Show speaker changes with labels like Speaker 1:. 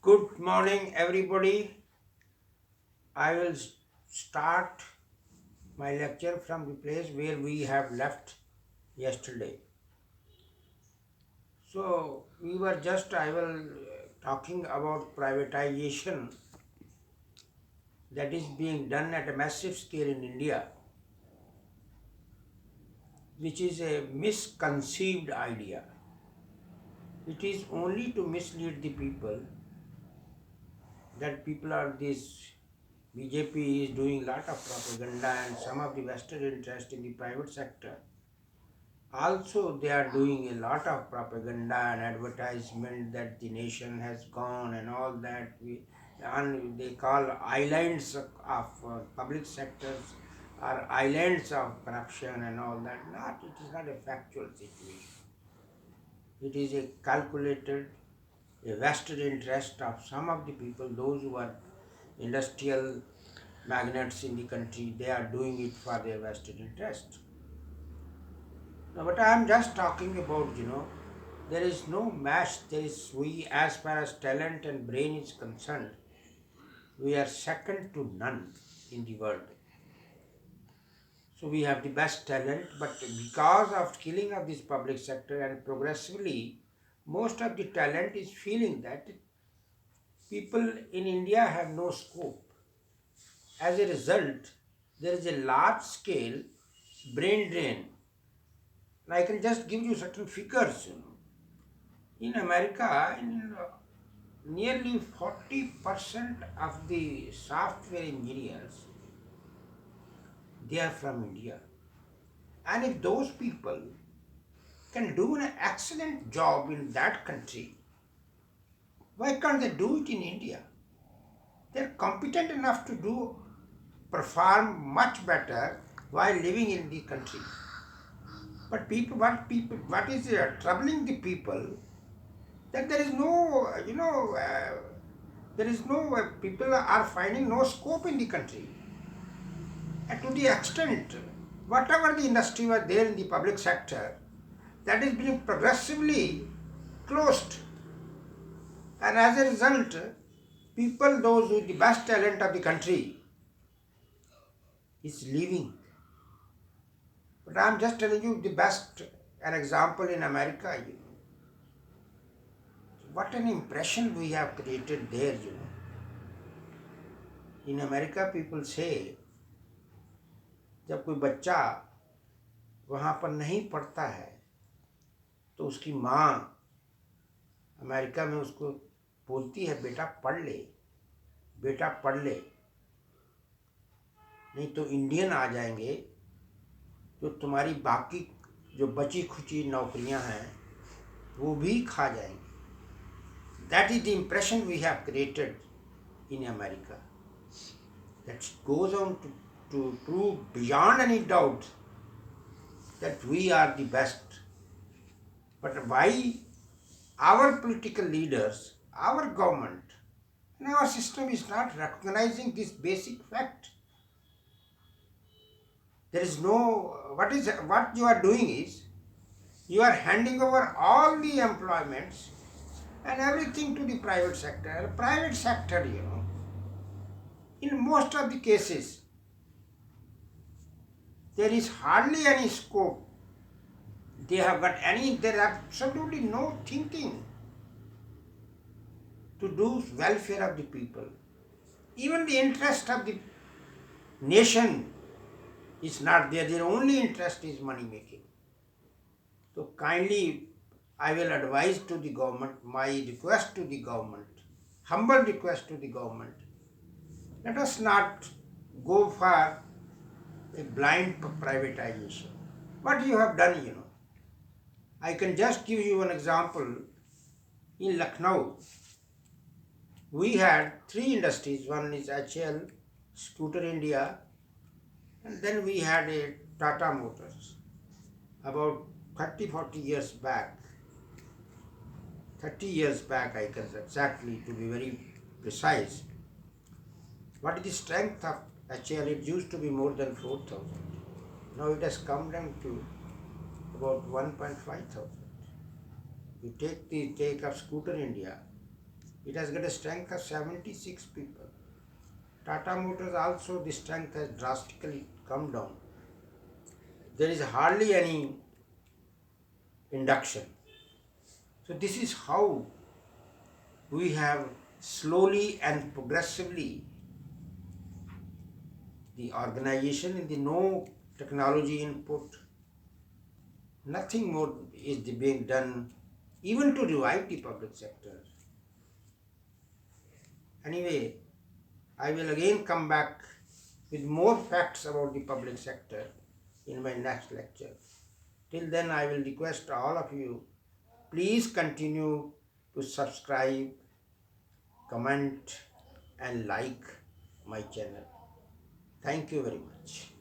Speaker 1: Good morning, everybody. I will start my lecture from the place where we have left yesterday. I was talking about privatization that is being done at a massive scale in India, which is a misconceived idea. It is only to mislead the people that people are this BJP is doing lot of propaganda and some of the vested interest in the private sector. Also, they are doing a lot of propaganda and advertisement that the nation has gone and all that. And they call islands of public sectors are islands of corruption and all that. Not, it is not a factual situation. It is a calculated, a vested interest of some of the people, those who are industrial magnates in the country. They are doing it for their vested interest. No, but I am just talking about, there is no match. As far as talent and brain is concerned, we are second to none in the world. So we have the best talent, but because of killing of this public sector and progressively, most of the talent is feeling that people in India have no scope. As a result, there is a large scale brain drain. And I can just give you certain figures. In America, nearly 40% of the software engineers, they are from India. And if those people can do an excellent job in that country, why can't they do it in India? They're competent enough to perform much better while living in the country. But what is troubling the people that there is no, there is no, people are finding no scope in the country. And to the extent, whatever the industry was there in the public sector, that is being progressively closed. And as a result, people, those with the best talent of the country, is leaving. But I am just telling you the best, an example in America. What an impression we have created there. In America, people say, जब कोई बच्चा वहाँ पर नहीं पढ़ता है तो उसकी माँ अमेरिका में उसको बोलती है, बेटा पढ़ ले, बेटा पढ़ ले, नहीं तो इंडियन आ जाएंगे जो तुम्हारी बाकी जो बची खुची नौकरियां हैं वो भी खा जाएंगे. That is the impression we have created in America. That goes on to prove beyond any doubt that we are the best. But why our political leaders, our government, and our system is not recognizing this basic fact? There is no, what you are doing is, you are handing over all the employments and everything to the private sector. Private sector, in most of the cases, there is hardly any scope. There is absolutely no thinking to do welfare of the people. Even the interest of the nation is not there. Their only interest is money making. So kindly, I will advise to the government, my request to the government, humble request to the government, let us not go for a blind privatization. What you have done, I can just give you an example. In Lucknow, we had three industries. One is HL, Scooter India, and then we had a Tata Motors. About 30-40 years back, 30 years back I can exactly, to be very precise, what is the strength of HL? It used to be more than 4,000. Now it has come down to about 1.5 thousand. You take of Scooter India, It has got a strength of 76 people. Tata Motors also, the strength has drastically come down. There is hardly any induction. So this is how we have slowly and progressively the organization in the no technology input. Nothing more is being done even to revive the public sector. Anyway, I will again come back with more facts about the public sector in my next lecture. Till then, I will request all of you, please continue to subscribe, comment, and like my channel. Thank you very much.